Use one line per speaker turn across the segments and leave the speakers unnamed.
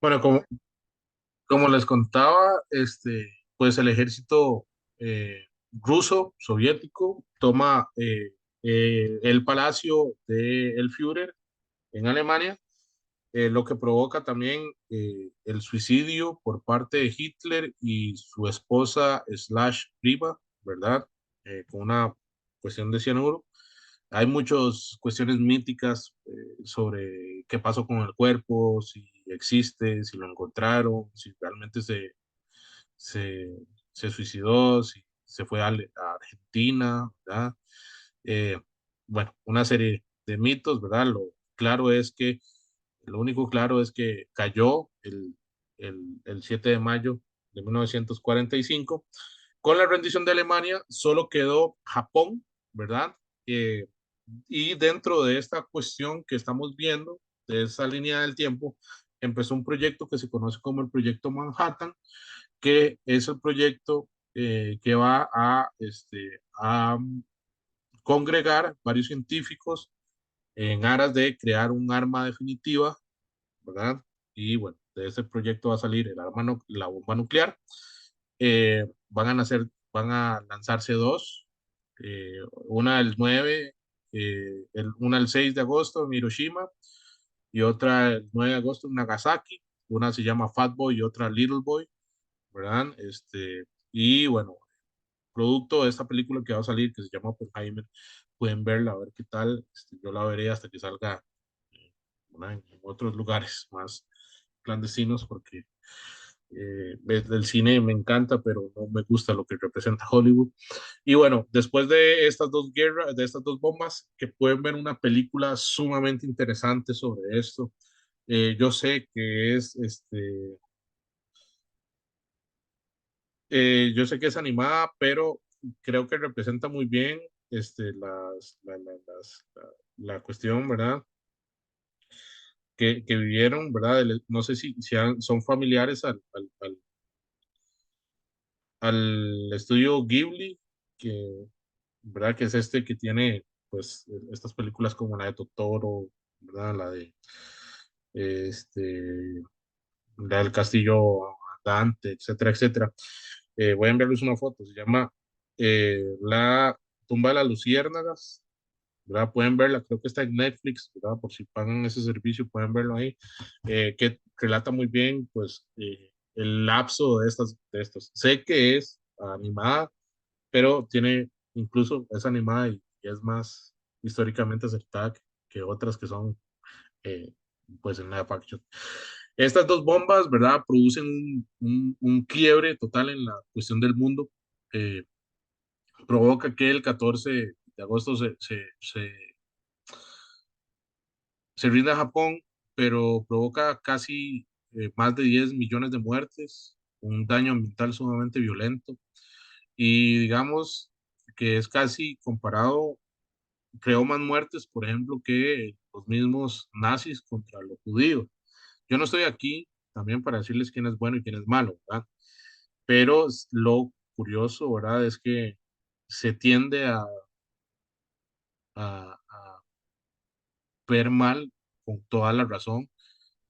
Bueno, como les contaba, pues el ejército ruso, soviético, toma el palacio del Führer en Alemania, lo que provoca también el suicidio por parte de Hitler y su esposa slash prima, ¿verdad? Con una cuestión de cianuro. Hay muchas cuestiones míticas sobre qué pasó con el cuerpo, si existe, si lo encontraron, si realmente se, se suicidó, si se fue a Argentina, ¿verdad? Eh, bueno, una serie de mitos, ¿verdad? Claro es que, lo único claro es que cayó el 7 de mayo de 1945. Con la rendición de Alemania, solo quedó Japón, ¿verdad? Eh, y dentro de esta cuestión que estamos viendo, de esa línea del tiempo, empezó un proyecto que se conoce como el Proyecto Manhattan, que es el proyecto que va a congregar varios científicos en aras de crear un arma definitiva, ¿verdad? Y bueno, de ese proyecto va a salir la bomba nuclear. Van a lanzarse dos, una el 9, una el 6 de agosto en Hiroshima y otra el 9 de agosto en Nagasaki. Una se llama Fat Boy y otra Little Boy, ¿verdad? Y bueno, producto de esta película que va a salir, que se llama Oppenheimer, pueden verla, a ver qué tal. Yo la veré hasta que salga en otros lugares más clandestinos, porque desde el cine me encanta, pero no me gusta lo que representa Hollywood. Y bueno, después de estas dos guerras, de estas dos bombas, que pueden ver una película sumamente interesante sobre esto. Yo sé que yo sé que es animada, pero creo que representa muy bien la cuestión, ¿verdad? Que vivieron, ¿verdad? No sé si son familiares al estudio Ghibli, que, ¿verdad? Que es este que tiene, pues, estas películas como la de Totoro, ¿verdad? Este, la del Castillo Dante, etcétera, etcétera. Voy a enviarles una foto, se llama La tumba de las luciérnagas, ¿verdad? Pueden verla, creo que está en Netflix, ¿verdad? Por si pagan ese servicio, pueden verlo ahí, que relata muy bien, pues, el lapso de estos. Sé que es animada, pero incluso es animada y es más históricamente acertada que otras que son, eh, pues, en live action. Estas dos bombas, ¿verdad? Producen un quiebre total en la cuestión del mundo. eh, Provoca que el 14 de agosto se rinda Japón, pero provoca casi más de 10 millones de muertes, un daño ambiental sumamente violento y digamos que es casi comparado, creó más muertes, por ejemplo, que los mismos nazis contra los judíos. Yo no estoy aquí también para decirles quién es bueno y quién es malo, ¿verdad? Pero lo curioso, ¿verdad? Es que se tiende a ver mal, con toda la razón,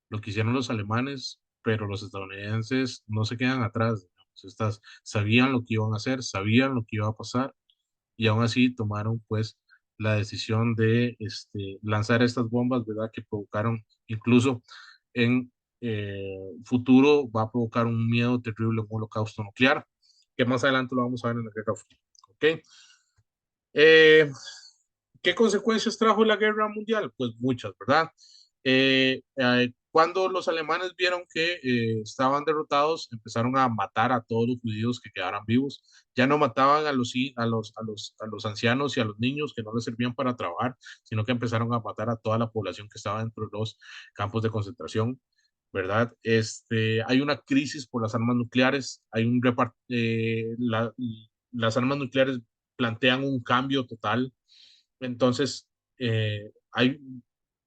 lo que hicieron los alemanes, pero los estadounidenses no se quedan atrás. Digamos. Sabían lo que iban a hacer, sabían lo que iba a pasar y aún así tomaron pues la decisión de lanzar estas bombas, ¿verdad? Que provocaron incluso en futuro va a provocar un miedo terrible, un holocausto nuclear, que más adelante lo vamos a ver en la Guerra Fría. ¿Ok? Eh, ¿Qué consecuencias trajo la guerra mundial? Pues muchas, ¿verdad? Cuando los alemanes vieron que estaban derrotados, empezaron a matar a todos los judíos que quedaran vivos. Ya no mataban a los ancianos y a los niños que no les servían para trabajar, sino que empezaron a matar a toda la población que estaba dentro de los campos de concentración, ¿verdad? Hay una crisis por las armas nucleares, las armas nucleares plantean un cambio total. Entonces, hay,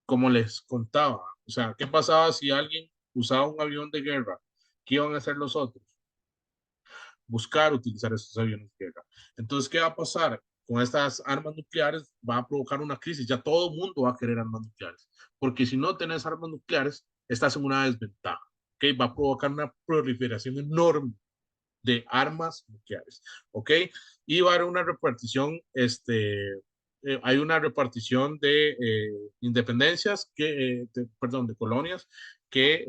como les contaba, o sea, ¿qué pasaba si alguien usaba un avión de guerra? ¿Qué iban a hacer los otros? Buscar utilizar estos aviones de guerra. Entonces, ¿qué va a pasar? Con estas armas nucleares va a provocar una crisis. Ya todo el mundo va a querer armas nucleares. Porque si no tenés armas nucleares, estás en una desventaja. ¿ok? Va a provocar una proliferación enorme de armas nucleares, ¿ok? Y va a haber una repartición, hay una repartición de independencias, perdón, de colonias, que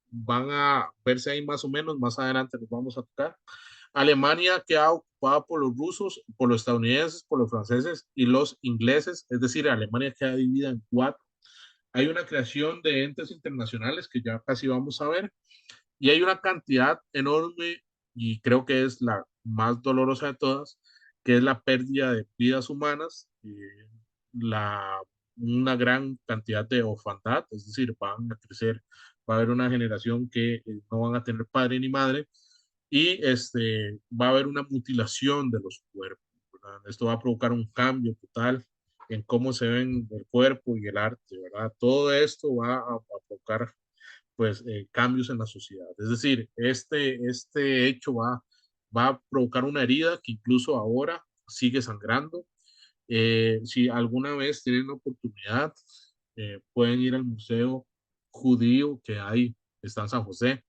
van a verse ahí más o menos, más adelante los vamos a tocar. Alemania queda ocupada por los rusos, por los estadounidenses, por los franceses y los ingleses, es decir, Alemania queda dividida en cuatro. Hay una creación de entes internacionales que ya casi vamos a ver, y hay una cantidad enorme, y creo que es la más dolorosa de todas, que es la pérdida de vidas humanas, la, una gran cantidad de orfandad, es decir, van a crecer, va a haber una generación que no van a tener padre ni madre, y va a haber una mutilación de los cuerpos, ¿verdad? Esto va a provocar un cambio total en cómo se ven el cuerpo y el arte, ¿verdad? Todo esto va a provocar pues cambios en la sociedad. Es decir, este hecho va a provocar una herida que incluso ahora sigue sangrando. Si alguna vez tienen la oportunidad, pueden ir al museo judío que hay, está en San José,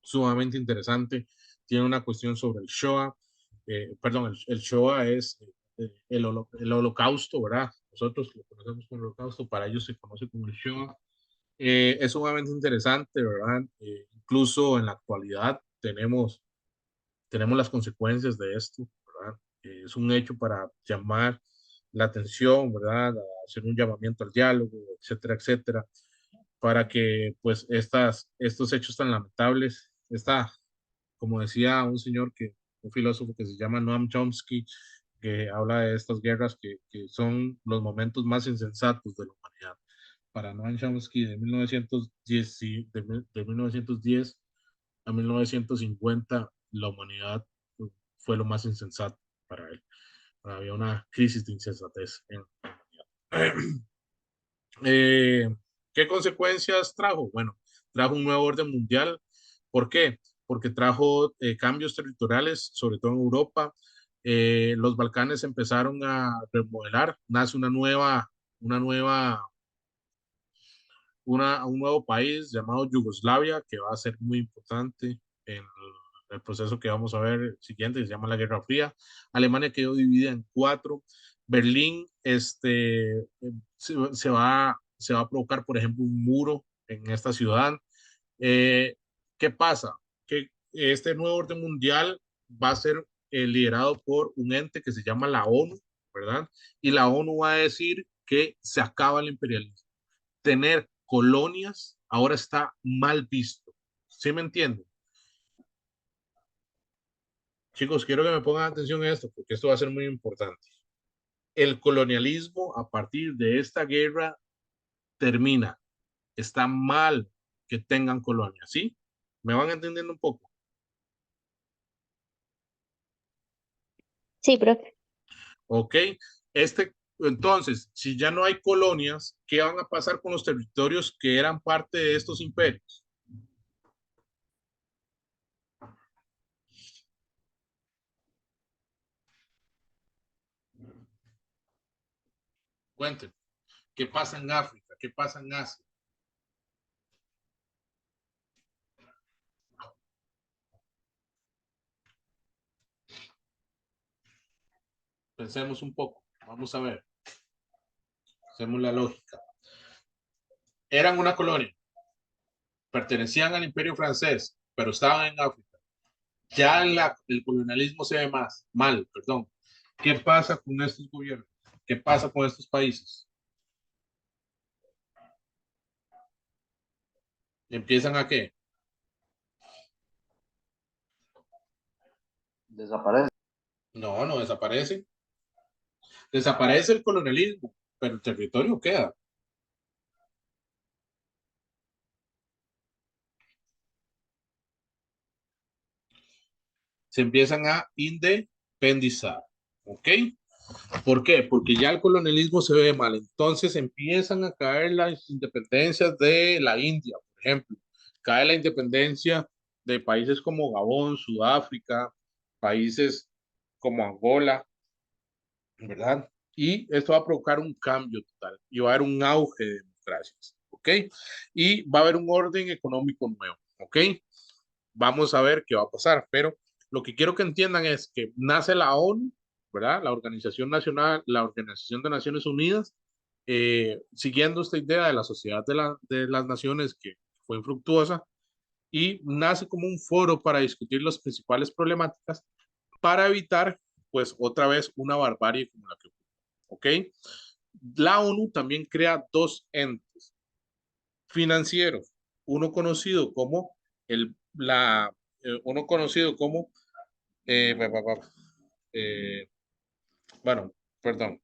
sumamente interesante. Tiene una cuestión sobre el Shoah, perdón, el Shoah es el holocausto, ¿verdad? Nosotros lo conocemos como holocausto, para ellos se conoce como el Shoah. Es sumamente interesante, ¿verdad? Incluso en la actualidad tenemos las consecuencias de esto, ¿verdad? Es un hecho para llamar la atención, ¿verdad? Hacer un llamamiento al diálogo, etcétera, etcétera, para que pues estos hechos tan lamentables, como decía un filósofo que se llama Noam Chomsky, que habla de estas guerras que son los momentos más insensatos de la humanidad. Para Noam Chomsky, de 1910, sí, de 1910 a 1950, la humanidad fue lo más insensato para él. Había una crisis de insensatez en la humanidad. Eh, ¿Qué consecuencias trajo? Bueno, trajo un nuevo orden mundial. ¿Por qué? Porque trajo cambios territoriales, sobre todo en Europa. Los Balcanes empezaron a remodelar, nace un nuevo país llamado Yugoslavia, que va a ser muy importante en el proceso que vamos a ver siguiente, que se llama la Guerra Fría. Alemania quedó dividida en cuatro. Berlín, se va a provocar, por ejemplo, un muro en esta ciudad. Eh, ¿Qué pasa? Que este nuevo orden mundial va a ser liderado por un ente que se llama la ONU, ¿verdad? Y la ONU va a decir que se acaba el imperialismo. Tener colonias ahora está mal visto. ¿Sí me entienden? Chicos, quiero que me pongan atención a esto porque esto va a ser muy importante. El colonialismo a partir de esta guerra termina. Está mal que tengan colonias, ¿sí? ¿Me van entendiendo un poco?
Sí, profe.
¿Ok? Entonces, si ya no hay colonias, ¿qué van a pasar con los territorios que eran parte de estos imperios? Cuenten. ¿Qué pasa en África? ¿Qué pasa en Asia? Pensemos un poco. Vamos a ver. Hacemos la lógica. Eran una colonia, pertenecían al imperio francés, pero estaban en África. Ya el colonialismo se ve mal, perdón. ¿Qué pasa con estos gobiernos? ¿Qué pasa con estos países? ¿Empiezan a qué?
Desaparece.
No, no desaparecen. Desaparece el colonialismo, pero el territorio queda. Se empiezan a independizar. ¿Ok? ¿Por qué? Porque ya el colonialismo se ve mal. Entonces empiezan a caer las independencias de la India, por ejemplo. Cae la independencia de países como Gabón, Sudáfrica, países como Angola, ¿verdad? Y esto va a provocar un cambio total y va a haber un auge de democracias. ¿Ok? ¿ok? Y va a haber un orden económico nuevo, ¿ok? Vamos a ver qué va a pasar, pero lo que quiero que entiendan es que nace la ONU, ¿verdad? La Organización Nacional, la Organización de Naciones Unidas, siguiendo esta idea de la Sociedad de las Naciones que fue infructuosa y nace como un foro para discutir las principales problemáticas para evitar, pues, otra vez una barbarie como la que ocurrió, ¿ok? La ONU también crea dos entes financieros, uno conocido como el, la, uno conocido como, eh, pa, pa, pa, eh, bueno, perdón,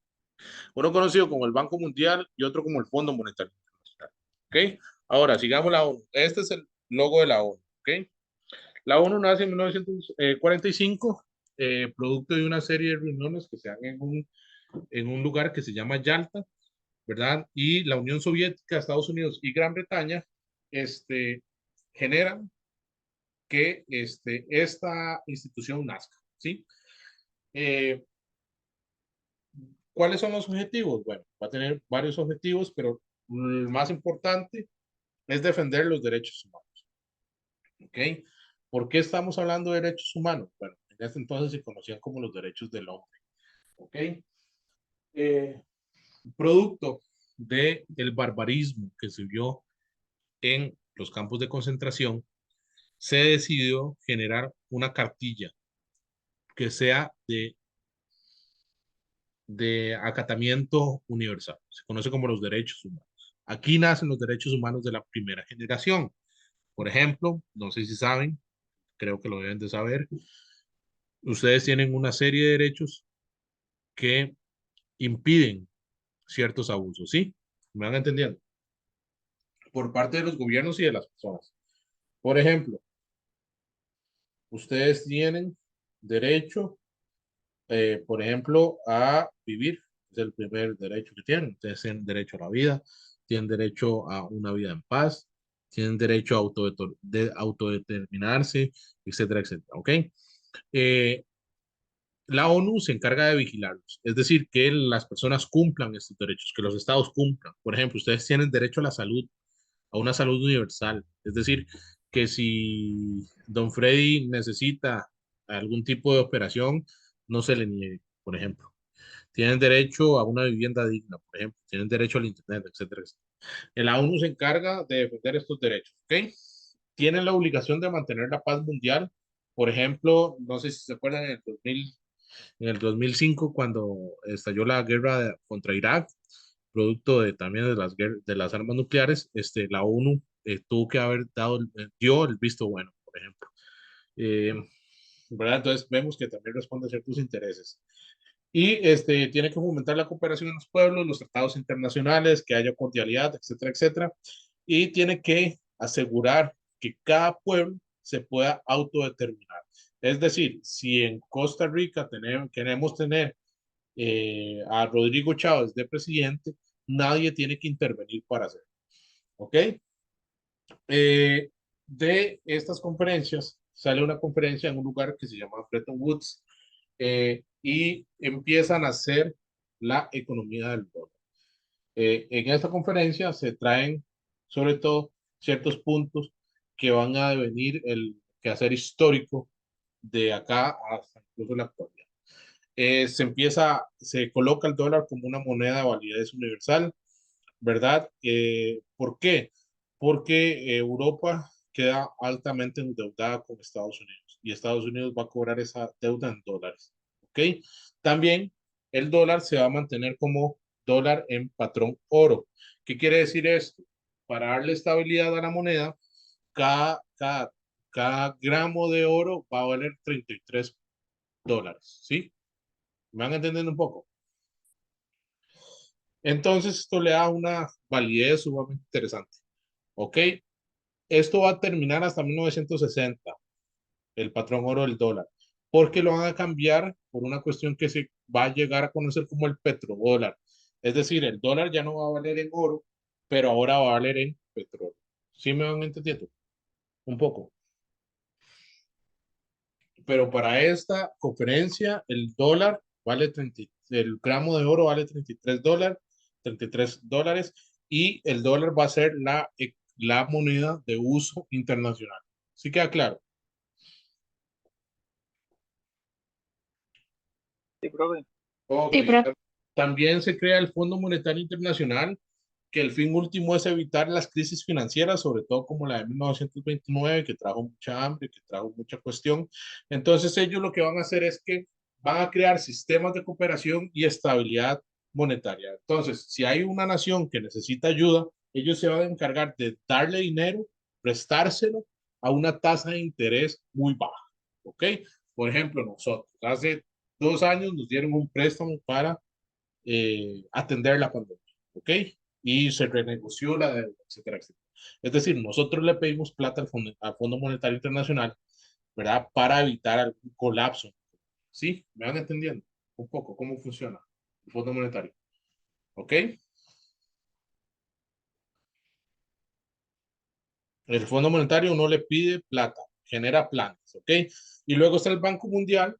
uno conocido como el Banco Mundial y otro como el Fondo Monetario Internacional, ¿ok? Ahora, sigamos la ONU. Este es el logo de la ONU, ¿ok? La ONU nace en 1945, producto de una serie de reuniones que se dan en un lugar que se llama Yalta, ¿verdad? Y la Unión Soviética, Estados Unidos y Gran Bretaña este, generan que esta institución nazca, ¿sí? Eh, ¿Cuáles son los objetivos? Bueno, va a tener varios objetivos, pero el más importante es defender los derechos humanos, ¿ok? ¿Por qué estamos hablando de derechos humanos? Bueno, en ese entonces se conocían como los derechos del hombre, ¿ok? Eh, Producto del barbarismo que se vio en los campos de concentración, se decidió generar una cartilla que sea de acatamiento universal. Se conoce como los derechos humanos. Aquí nacen los derechos humanos de la primera generación. Por ejemplo, no sé si saben, creo que lo deben de saber, ustedes tienen una serie de derechos que impiden ciertos abusos, ¿sí? ¿Me van entendiendo? Por parte de los gobiernos y de las personas. Por ejemplo, ustedes tienen derecho, por ejemplo, a vivir. Es el primer derecho que tienen. Ustedes tienen derecho a la vida, tienen derecho a una vida en paz, tienen derecho a autodeterminarse, etcétera, etcétera. ¿Ok? Eh, la ONU se encarga de vigilarlos, es decir, que las personas cumplan estos derechos, que los estados cumplan. Por ejemplo, ustedes tienen derecho a la salud, a una salud universal, es decir, que si don Freddy necesita algún tipo de operación, no se le niegue, por ejemplo. Tienen derecho a una vivienda digna, por ejemplo, tienen derecho al internet, etcétera, etcétera. La ONU se encarga de defender estos derechos, ¿ok? Tienen la obligación de mantener la paz mundial. Por ejemplo, no sé si se acuerdan, en el 2005 cuando estalló la guerra contra Irak, producto también de de las armas nucleares, la ONU tuvo que haber dio el visto bueno, por ejemplo. Eh, ¿Verdad? Entonces vemos que también responde a ciertos intereses. Y tiene que fomentar la cooperación en los pueblos, los tratados internacionales, que haya cordialidad, etcétera, etcétera. Y tiene que asegurar que cada pueblo se pueda autodeterminar. Es decir, si en Costa Rica queremos tener a Rodrigo Chávez de presidente, nadie tiene que intervenir para hacerlo. ¿Ok? Eh, de estas conferencias sale una conferencia en un lugar que se llama Bretton Woods y empiezan a hacer la economía del dólar. En esta conferencia se traen sobre todo ciertos puntos que van a devenir el quehacer histórico de acá hasta incluso la actualidad. Se coloca el dólar como una moneda de validez universal, ¿verdad? ¿Por qué? Porque Europa queda altamente endeudada con Estados Unidos y Estados Unidos va a cobrar esa deuda en dólares, ¿ok? También el dólar se va a mantener como dólar en patrón oro. ¿Qué quiere decir esto? Para darle estabilidad a la moneda, cada, cada, cada gramo de oro va a valer $33, ¿sí? ¿Me van entendiendo un poco? Entonces, esto le da una validez sumamente interesante. ¿Ok? Esto va a terminar hasta 1960, el patrón oro del dólar, porque lo van a cambiar por una cuestión que se va a llegar a conocer como el petrodólar. Es decir, el dólar ya no va a valer en oro, pero ahora va a valer en petróleo. ¿Sí me van entendiendo? Un poco. Pero para esta conferencia, el dólar vale 30, el gramo de oro vale $33, $33, y el dólar va a ser la moneda de uso internacional. ¿Sí queda claro?
Sí, profe.
Ok.
Sí, profe.
También se crea el Fondo Monetario Internacional, que el fin último es evitar las crisis financieras, sobre todo como la de 1929, que trajo mucha hambre, que trajo mucha cuestión. Entonces ellos lo que van a hacer es que van a crear sistemas de cooperación y estabilidad monetaria. Entonces, si hay una nación que necesita ayuda, ellos se van a encargar de darle dinero, prestárselo a una tasa de interés muy baja. ¿Ok? Por ejemplo, nosotros hace 2 años nos dieron un préstamo para atender la pandemia, ¿ok? Y se renegoció la deuda, etcétera, etcétera. Es decir, nosotros le pedimos plata al Fondo Monetario Internacional, ¿verdad? Para evitar algún colapso, ¿sí? ¿Me van entendiendo un poco cómo funciona el Fondo Monetario? ¿Ok? El Fondo Monetario no le pide plata, genera planes, ¿ok? Y luego está el Banco Mundial,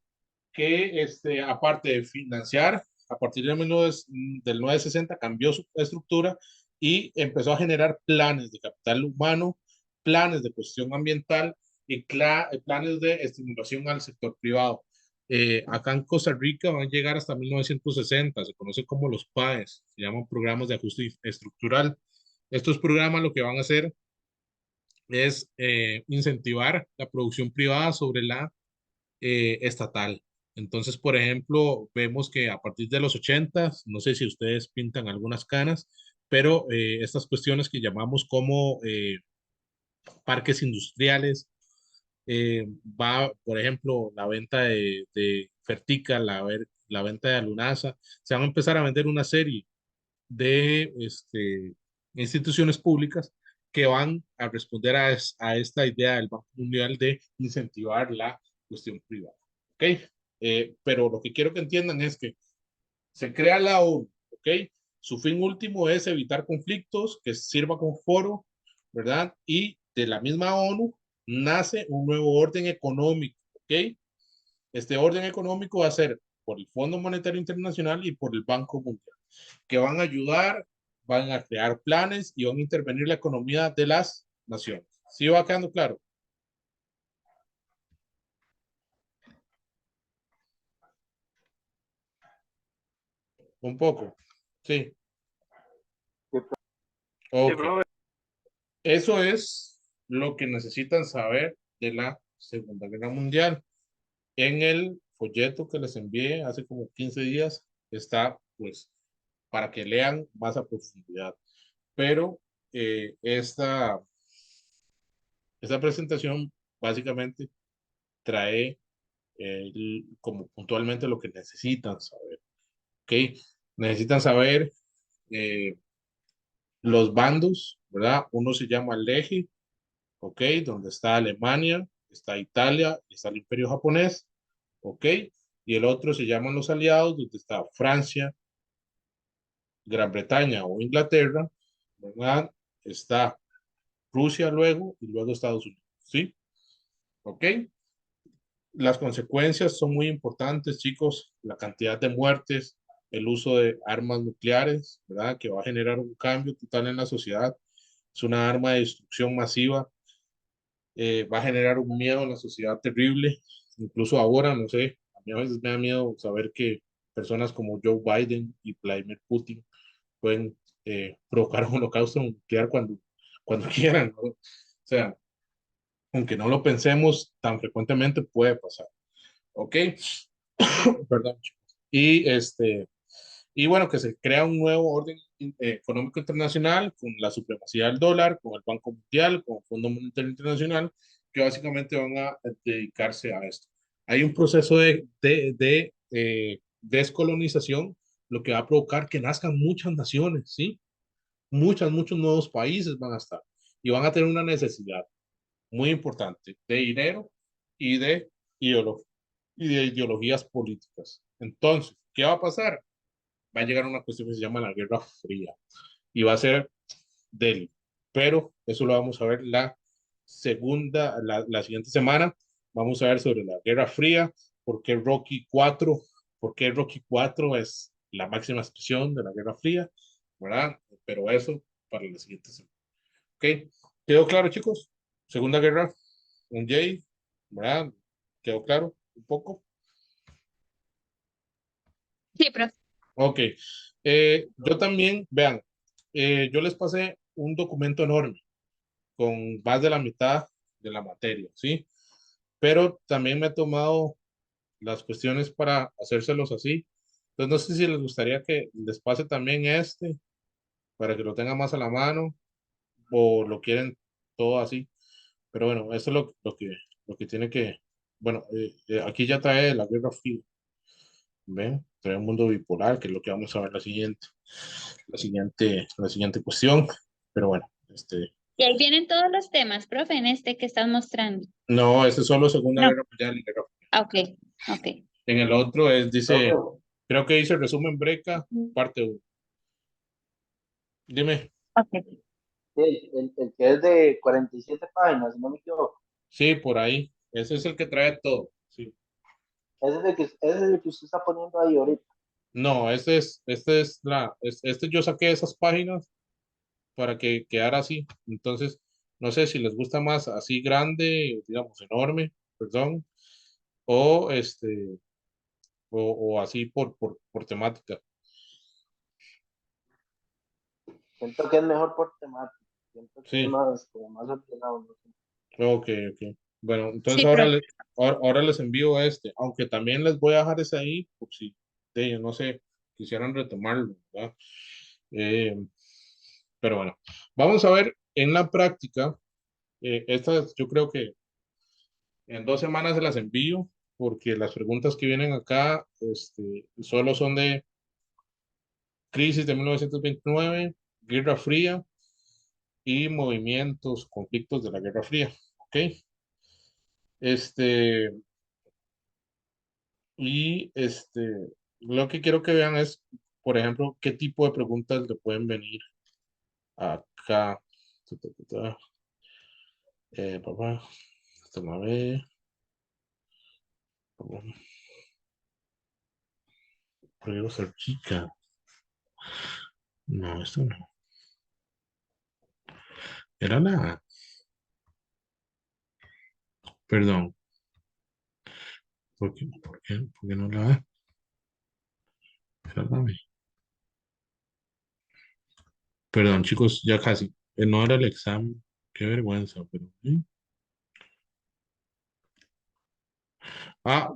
que aparte de financiar, a partir de del 960 cambió su estructura y empezó a generar planes de capital humano, planes de cuestión ambiental y planes de estimulación al sector privado. Acá en Costa Rica van a llegar hasta 1960, se conoce como los PAES, se llaman programas de ajuste estructural. Estos programas lo que van a hacer es incentivar la producción privada sobre la estatal. Entonces, por ejemplo, vemos que a partir de los 80, no sé si ustedes pintan algunas canas, pero estas cuestiones que llamamos como parques industriales, va, por ejemplo, la venta de Fertica, la venta de Alunasa, se van a empezar a vender una serie de instituciones públicas que van a responder a esta idea del Banco Mundial de incentivar la cuestión privada. ¿Ok? Pero lo que quiero que entiendan es que se crea la ONU, ¿ok? Su fin último es evitar conflictos, que sirva como foro, ¿verdad? Y de la misma ONU nace un nuevo orden económico, ¿ok? Este orden económico va a ser por el Fondo Monetario Internacional y por el Banco Mundial, que van a ayudar, van a crear planes y van a intervenir la economía de las naciones. ¿Sí va quedando claro? Un poco. Sí.
Sí,
Ok.
profe.
Eso es lo que necesitan saber de la Segunda Guerra Mundial. En el folleto que les envié hace como 15 días está, pues, para que lean más a profundidad. Pero esta presentación básicamente trae como puntualmente lo que necesitan saber. ¿Ok? Necesitan saber eh, los bandos, ¿verdad? Uno se llama el eje, ¿ok? Donde está Alemania, está Italia, está el Imperio japonés, ¿ok? Y el otro se llaman los aliados, donde está Francia, Gran Bretaña o Inglaterra, ¿verdad? Está Rusia luego y luego Estados Unidos, ¿sí? ¿Ok? Las consecuencias son muy importantes, chicos. La cantidad de muertes, el uso de armas nucleares, ¿verdad? Que va a generar un cambio total en la sociedad. Es una arma de destrucción masiva. Va a generar un miedo en la sociedad terrible. Incluso ahora, no sé, a mí a veces me da miedo saber que personas como Joe Biden y Vladimir Putin pueden provocar un holocausto nuclear cuando quieran, ¿no? O sea, aunque no lo pensemos tan frecuentemente, puede pasar. ¿Ok? Perdón. Y, y bueno, que se crea un nuevo orden económico internacional con la supremacía del dólar, con el Banco Mundial, con el Fondo Monetario Internacional, que básicamente van a dedicarse a esto. Hay un proceso de descolonización, lo que va a provocar que nazcan muchas naciones, ¿sí? Muchos nuevos países van a estar y van a tener una necesidad muy importante de dinero y de ideología y de ideologías políticas. Entonces, ¿qué va a pasar? Va a llegar una cuestión que se llama la Guerra Fría y va a ser débil, pero eso lo vamos a ver la siguiente semana. Vamos a ver sobre la Guerra Fría, por qué Rocky 4 es la máxima expresión de la Guerra Fría, ¿verdad? Pero eso para la siguiente semana. ¿Ok? ¿Quedó claro, chicos? Segunda Guerra, un J, ¿verdad? ¿Quedó claro un poco?
Sí, profe.
Ok. Yo también, vean, yo les pasé un documento enorme con más de la mitad de la materia, ¿sí? Pero también me he tomado las cuestiones para hacérselos así. Entonces, no sé si les gustaría que les pase también este para que lo tengan más a la mano o lo quieren todo así. Pero bueno, eso es lo que tiene que, bueno, aquí ya trae la Guerra Fría, ¿ven? Trae un mundo bipolar, que es lo que vamos a ver la siguiente cuestión. Pero bueno,
Y ahí vienen todos los temas, profe, en este que están mostrando.
no, este es solo Segunda
No.
Guerra Mundial y Guerra Fría.
Ah, ok, ok.
En el otro dice,
Profe,
creo que dice resumen Breca, parte uno. Dime,
Ok.
el que es de 47 páginas, si no me equivoco.
sí, por ahí. Ese es el que trae todo. Sí.
Ese es el que usted está poniendo ahí ahorita.
No, este yo saqué esas páginas para que quedara así. Entonces, no sé si les gusta más así grande, digamos, enorme, perdón, o o así por temática.
Siento que es mejor por temática. Siento que es
Sí,
más, como más ordenado. No sé.
ok, ok. Bueno, entonces
Sí, profe.
ahora les envío aunque también les voy a dejar ese ahí, por si ellos, no sé, quisieran retomarlo, ¿verdad? Eh, pero bueno, vamos a ver en la práctica, estas yo creo que en 2 semanas se las envío, porque las preguntas que vienen acá, solo son de crisis de 1929, Guerra Fría y movimientos, conflictos de la Guerra Fría, ¿ok? Este, lo que quiero que vean es, por ejemplo, qué tipo de preguntas le pueden venir acá. Ta, ta, ta, ta. Papá, toma a ver. Quiero ser chica. No, esto no. Era la. Perdón. ¿Por qué no la ve? Perdóname. Perdón, chicos, ya casi. No era el examen. Qué vergüenza, pero.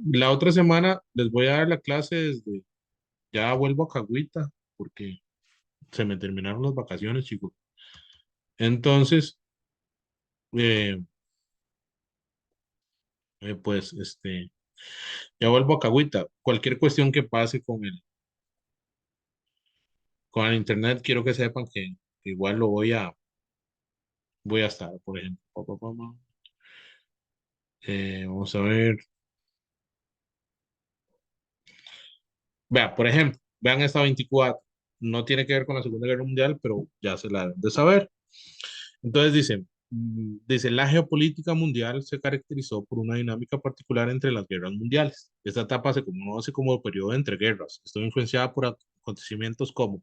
La otra semana les voy a dar la clase desde. Ya vuelvo a Cagüita, porque se me terminaron las vacaciones, chicos. Entonces, eh, pues, ya vuelvo a Cagüita. Cualquier cuestión que pase con el internet, quiero que sepan que igual voy a estar, por ejemplo. Vamos a ver. Vea, por ejemplo, vean esta 24. No tiene que ver con la Segunda Guerra Mundial, pero ya se la deben de saber. Entonces dice, la geopolítica mundial se caracterizó por una dinámica particular entre las guerras mundiales. Esta etapa se conoce como el periodo entre guerras. Estuvo influenciada por acontecimientos como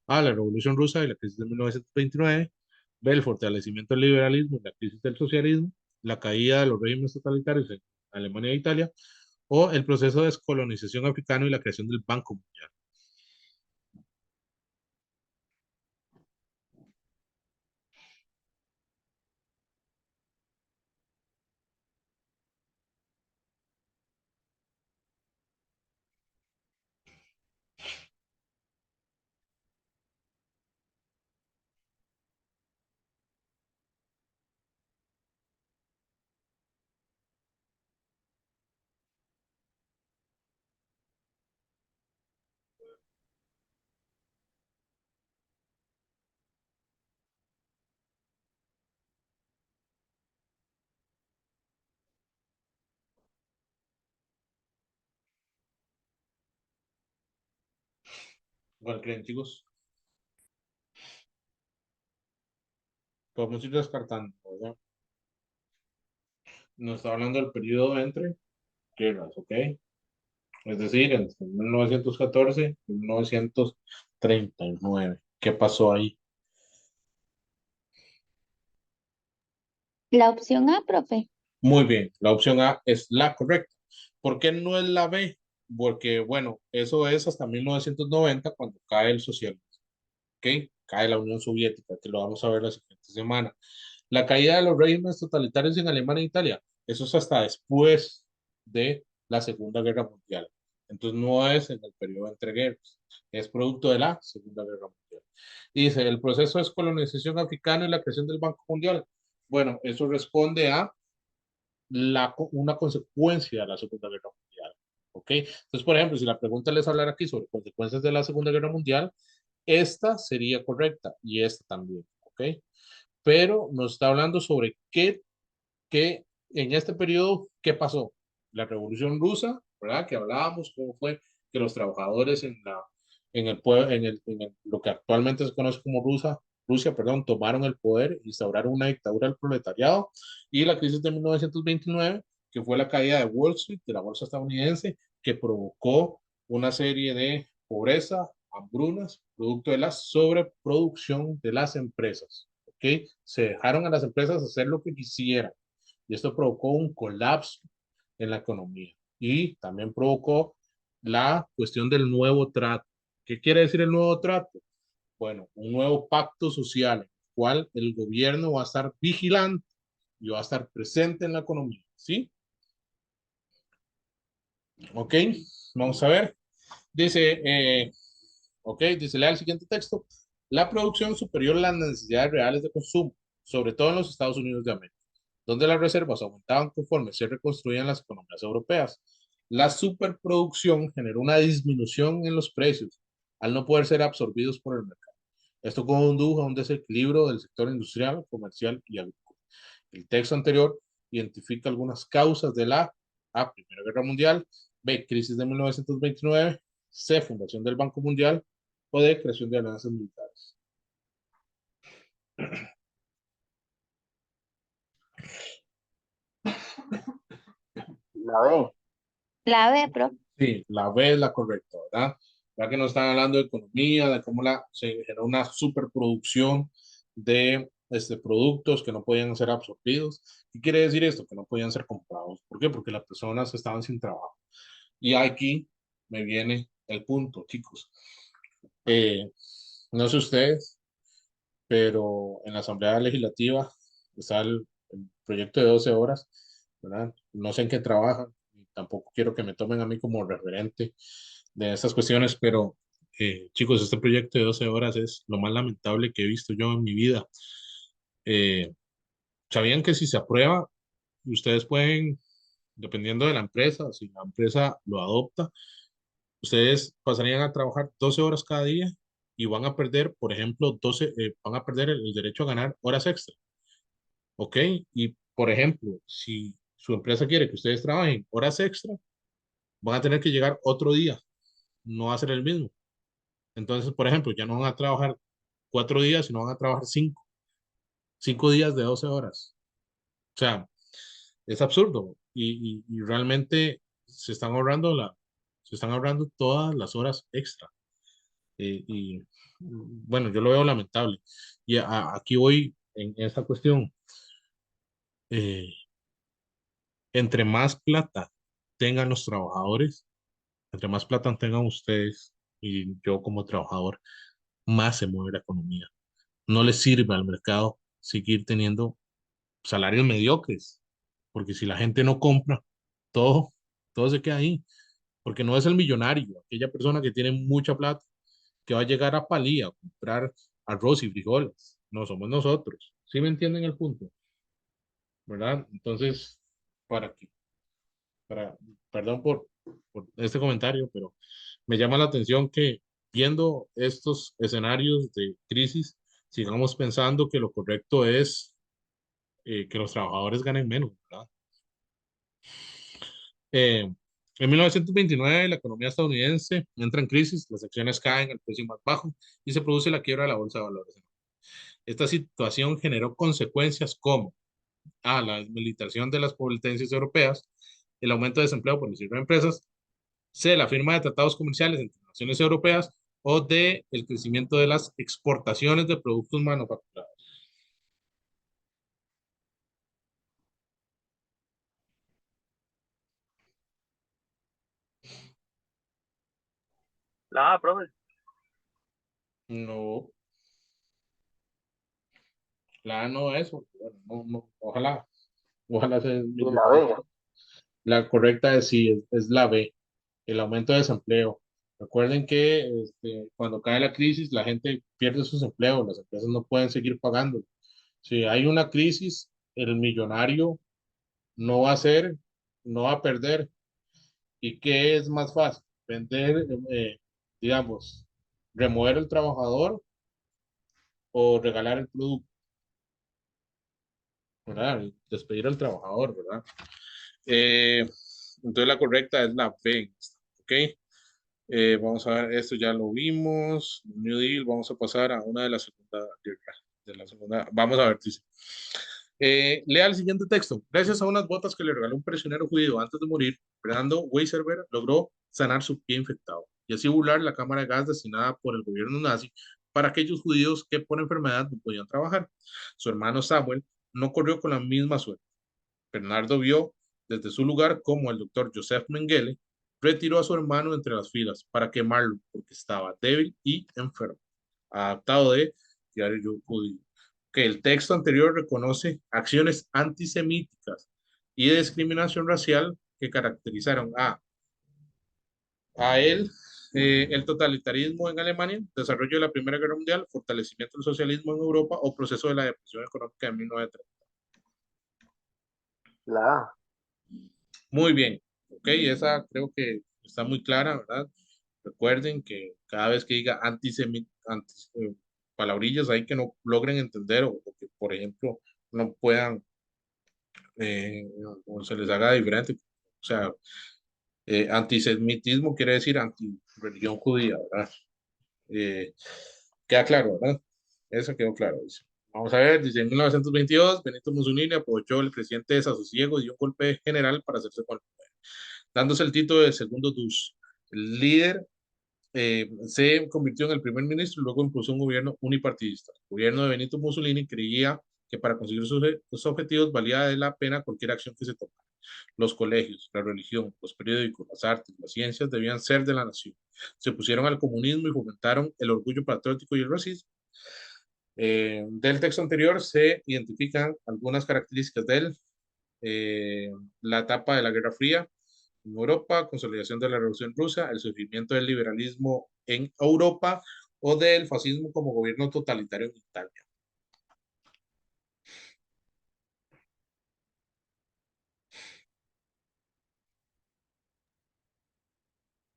la Revolución Rusa y la crisis de 1929, B, el fortalecimiento del liberalismo y la crisis del socialismo, la caída de los regímenes totalitarios en Alemania e Italia, o el proceso de descolonización africano y la creación del Banco Mundial. ¿Cuál creen, chicos? Podemos ir descartando, ¿verdad? Nos está hablando del periodo entre guerras, ¿ok? Es decir, entre 1914 y 1939. ¿Qué pasó ahí?
La opción A, profe.
Muy bien, la opción A es la correcta. ¿Por qué no es la B? Porque, bueno, eso es hasta 1990 cuando cae el socialismo, ¿ok? Cae la Unión Soviética, que lo vamos a ver la siguiente semana. La caída de los regímenes totalitarios en Alemania e Italia, eso es hasta después de la Segunda Guerra Mundial. Entonces no es en el periodo entre guerras, es producto de la Segunda Guerra Mundial. Y dice, el proceso de descolonización africana y la creación del Banco Mundial. Bueno, eso responde a una consecuencia de la Segunda Guerra Mundial. ¿Ok? Entonces, por ejemplo, si la pregunta les hablar aquí sobre consecuencias de la Segunda Guerra Mundial, esta sería correcta y esta también. ¿Ok? Pero nos está hablando sobre qué en este periodo, ¿qué pasó? La Revolución Rusa, ¿verdad? Que hablábamos, cómo fue que los trabajadores lo que actualmente se conoce como Rusia, perdón, tomaron el poder, instauraron una dictadura del proletariado y la crisis de 1929, que fue la caída de Wall Street, de la bolsa estadounidense, que provocó una serie de pobreza, hambrunas, producto de la sobreproducción de las empresas. ¿Ok? Se dejaron a las empresas hacer lo que quisieran y esto provocó un colapso en la economía y también provocó la cuestión del nuevo trato. ¿Qué quiere decir el nuevo trato? Bueno, un nuevo pacto social en el cual el gobierno va a estar vigilante y va a estar presente en la economía. ¿Sí? Ok, vamos a ver. Dice, ok, dice, lea el siguiente texto. La producción superior a las necesidades reales de consumo, sobre todo en los Estados Unidos de América, donde las reservas aumentaban conforme se reconstruían las economías europeas. La superproducción generó una disminución en los precios al no poder ser absorbidos por el mercado. Esto condujo a un desequilibrio del sector industrial, comercial y agrícola. El texto anterior identifica algunas causas de la A, Primera Guerra Mundial, B, crisis de 1929, C, fundación del Banco Mundial o D, creación de alianzas militares.
La B.
La B, profe.
Sí, la B es la correcta, ¿verdad? Ya que nos están hablando de economía, de cómo se generó una superproducción de productos que no podían ser absorbidos. ¿Qué quiere decir esto? Que no podían ser comprados. ¿Por qué? Porque las personas estaban sin trabajo. Y aquí me viene el punto, chicos. Eh, no sé ustedes, pero en la Asamblea Legislativa está el proyecto de 12 horas, ¿verdad? No sé en qué trabajan, y tampoco quiero que me tomen a mí como referente de estas cuestiones, pero chicos, este proyecto de 12 horas es lo más lamentable que he visto yo en mi vida. Eh, ¿Sabían que si se aprueba, ustedes pueden, dependiendo de la empresa, si la empresa lo adopta, ustedes pasarían a trabajar 12 horas cada día y van a perder, por ejemplo, van a perder el derecho a ganar horas extra? ¿Ok? Y, por ejemplo, si su empresa quiere que ustedes trabajen horas extra, van a tener que llegar otro día, no va a ser el mismo. Entonces, por ejemplo, ya no van a trabajar 4 días, sino van a trabajar 5 días de 12 horas. O sea, es absurdo y realmente se están ahorrando todas las horas extra. Y bueno, yo lo veo lamentable. Y aquí voy en esta cuestión. Eh, Entre más plata tengan los trabajadores, entre más plata tengan ustedes y yo como trabajador, más se mueve la economía. No les sirve al mercado seguir teniendo salarios mediocres, porque si la gente no compra, todo, todo se queda ahí, porque no es el millonario, aquella persona que tiene mucha plata, que va a llegar a Palí a comprar arroz y frijoles. No somos nosotros. ¿Sí me entienden el punto? ¿Verdad? Entonces, para que para, perdón por este comentario, pero me llama la atención que viendo estos escenarios de crisis, sigamos pensando que lo correcto es que los trabajadores ganen menos, ¿verdad? En 1929, la economía estadounidense entra en crisis, las acciones caen al precio más bajo y se produce la quiebra de la bolsa de valores. Esta situación generó consecuencias como la desmilitarización de las potencias europeas, el aumento de desempleo por el cierre de empresas, C, la firma de tratados comerciales entre naciones europeas, o D, el crecimiento de las exportaciones de productos manufacturados.
La A, profe.
No, la A no es, bueno, no, ojalá sea el
Y
mismo
la
punto.
B.
La correcta es sí, es la B, el aumento de desempleo. Recuerden que cuando cae la crisis, la gente pierde sus empleos, las empresas no pueden seguir pagando. Si hay una crisis, el millonario no va a ser, no va a perder. ¿Y qué es más fácil? Vender, digamos, remover el trabajador o regalar el producto, ¿verdad? Despedir al trabajador, ¿verdad? Eh, entonces la correcta es la B, ¿ok? Vamos a ver, esto ya lo vimos. New Deal, vamos a pasar a una de la segunda de la segunda. Vamos a ver, dice. Lea el siguiente texto. Gracias a unas botas que le regaló un prisionero judío antes de morir, Fernando Weiserberg logró sanar su pie infectado y así burlar la cámara de gas destinada por el gobierno nazi para aquellos judíos que por enfermedad no podían trabajar. Su hermano Samuel no corrió con la misma suerte. Bernardo vio desde su lugar cómo el doctor Joseph Mengele retiró a su hermano entre las filas para quemarlo porque estaba débil y enfermo. Adaptado de Diario Judío. Que el texto anterior reconoce acciones antisemíticas y de discriminación racial que caracterizaron a él, el totalitarismo en Alemania, desarrollo de la Primera Guerra Mundial, fortalecimiento del socialismo en Europa o proceso de la depresión económica de 1930.
La A.
Muy bien, ok, esa creo que está muy clara, ¿verdad? Recuerden que cada vez que diga palabrillas ahí que no logren entender o que, por ejemplo, no puedan o se les haga diferente. O sea, antisemitismo quiere decir anti-religión judía, ¿verdad? Eh, queda claro, ¿verdad? Eso quedó claro. Dice. Vamos a ver, dice en 1922, Benito Mussolini aprovechó el creciente desasosiego y dio un golpe general para hacerse con el poder, dándose el título de segundo Duce. El líder se convirtió en el primer ministro y luego impulsó un gobierno unipartidista. El gobierno de Benito Mussolini creía que para conseguir sus objetivos valía de la pena cualquier acción que se tomara. Los colegios, la religión, los periódicos, las artes, las ciencias debían ser de la nación. Se opusieron al comunismo y fomentaron el orgullo patriótico y el racismo. Del texto anterior se identifican algunas características de él. La etapa de la Guerra Fría en Europa, consolidación de la Revolución Rusa, el surgimiento del liberalismo en Europa o del fascismo como gobierno totalitario en Italia.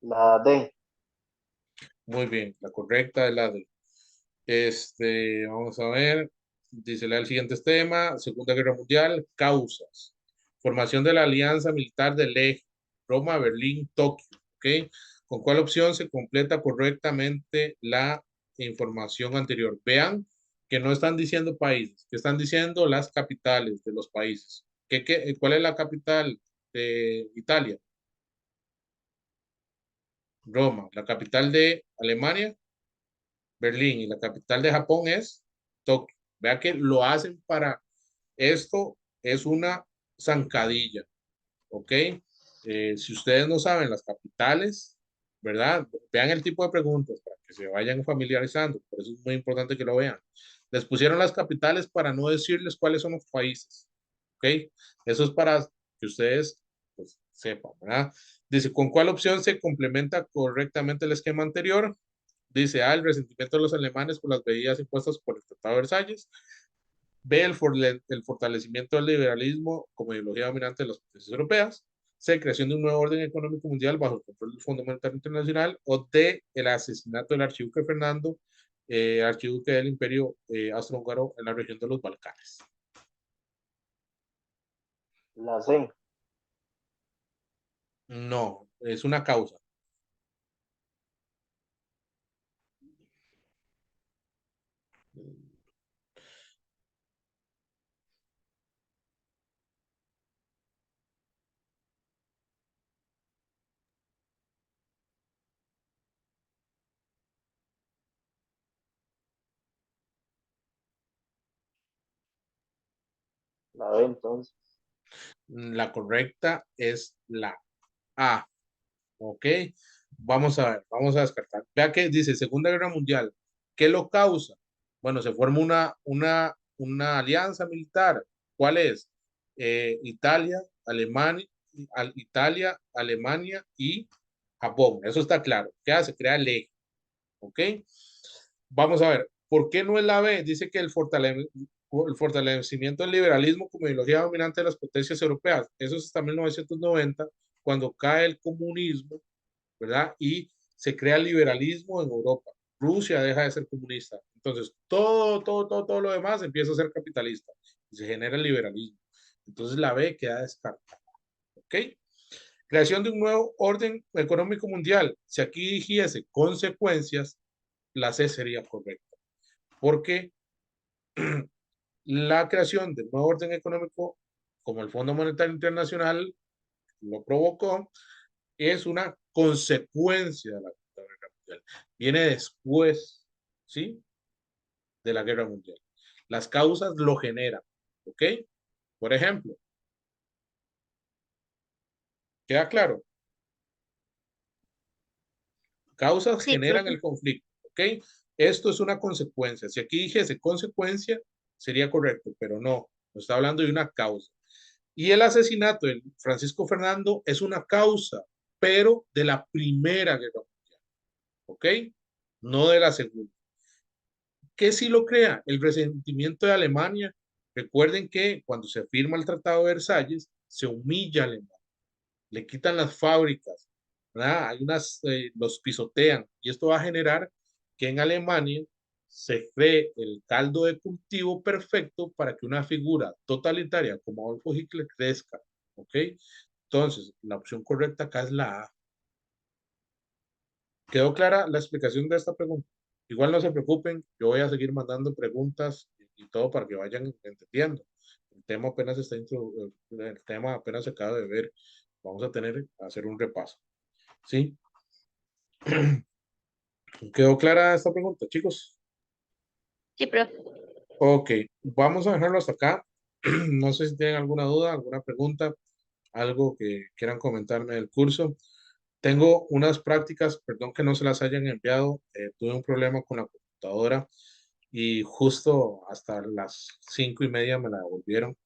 La D.
Muy bien, la correcta es la de vamos a ver, dice el siguiente tema, Segunda Guerra Mundial, causas, formación de la Alianza Militar del Eje, Roma, Berlín, Tokio, ¿ok? ¿Con cuál opción se completa correctamente la información anterior? Vean que no están diciendo países, que están diciendo las capitales de los países. ¿Cuál es la capital de Italia? Roma. La capital de Alemania, Berlín, y la capital de Japón es Tokio. Vea que lo hacen para esto, es una zancadilla, ¿ok? Si ustedes no saben las capitales, ¿verdad? Vean el tipo de preguntas para que se vayan familiarizando, por eso es muy importante que lo vean. Les pusieron las capitales para no decirles cuáles son los países, ¿ok? Eso es para que ustedes pues, sepan, ¿verdad? Dice, ¿con cuál opción se complementa correctamente el esquema anterior? Dice A, el resentimiento de los alemanes por las medidas impuestas por el Tratado de Versalles. B, el fortalecimiento del liberalismo como ideología dominante de las potencias europeas. C, creación de un nuevo orden económico mundial bajo el control del Fondo Monetario Internacional. O D, el asesinato del archiduque Fernando, archiduque del Imperio Austrohúngaro en la región de los Balcanes.
La C.
No, es una causa.
La B entonces.
La correcta es la A. ¿Ok? Vamos a ver, vamos a descartar. Vea que dice Segunda Guerra Mundial. ¿Qué lo causa? Bueno, se forma una alianza militar. ¿Cuál es? Italia, Alemania, Italia, Alemania y Japón. Eso está claro. ¿Qué hace? Crea el eje. ¿Ok? Vamos a ver. ¿Por qué no es la B? Dice que el fortalecimiento del liberalismo como ideología dominante de las potencias europeas. Eso es hasta 1990, cuando cae el comunismo, ¿verdad? Y se crea el liberalismo en Europa. Rusia deja de ser comunista. Entonces, todo lo demás empieza a ser capitalista y se genera el liberalismo. Entonces, la B queda descartada. ¿Ok? Creación de un nuevo orden económico mundial. Si aquí dijese consecuencias, la C sería correcta. Porque la creación del nuevo orden económico, como el Fondo Monetario Internacional lo provocó, es una consecuencia de la Guerra Mundial. Viene después, ¿sí? De la Guerra Mundial. Las causas lo generan, ¿ok? Por ejemplo, ¿queda claro? Causas
Sí,
generan
profe.
el conflicto, ¿ok? Esto es una consecuencia. Si aquí dijese consecuencia, sería correcto, pero no, no está hablando de una causa. Y el asesinato de Francisco Fernando es una causa, pero de la Primera Guerra Mundial, ¿ok? No de la Segunda. ¿Qué sí lo crea? El resentimiento de Alemania. Recuerden que cuando se firma el Tratado de Versalles, se humilla a Alemania, le quitan las fábricas, ¿verdad? Los pisotean y esto va a generar que en Alemania se cree el caldo de cultivo perfecto para que una figura totalitaria como Adolfo Hitler crezca, ¿ok? Entonces, la opción correcta acá es la A. ¿Quedó clara la explicación de esta pregunta? Igual no se preocupen, yo voy a seguir mandando preguntas y todo para que vayan entendiendo. El tema apenas se acaba de ver. Vamos a hacer un repaso. ¿Sí? ¿Quedó clara esta pregunta, chicos?
Sí, profe.
Ok, vamos a dejarlo hasta acá. No sé si tienen alguna duda, alguna pregunta, algo que quieran comentarme del curso. Tengo unas prácticas, perdón que no se las hayan enviado, tuve un problema con la computadora y justo hasta las 5:30 me la devolvieron.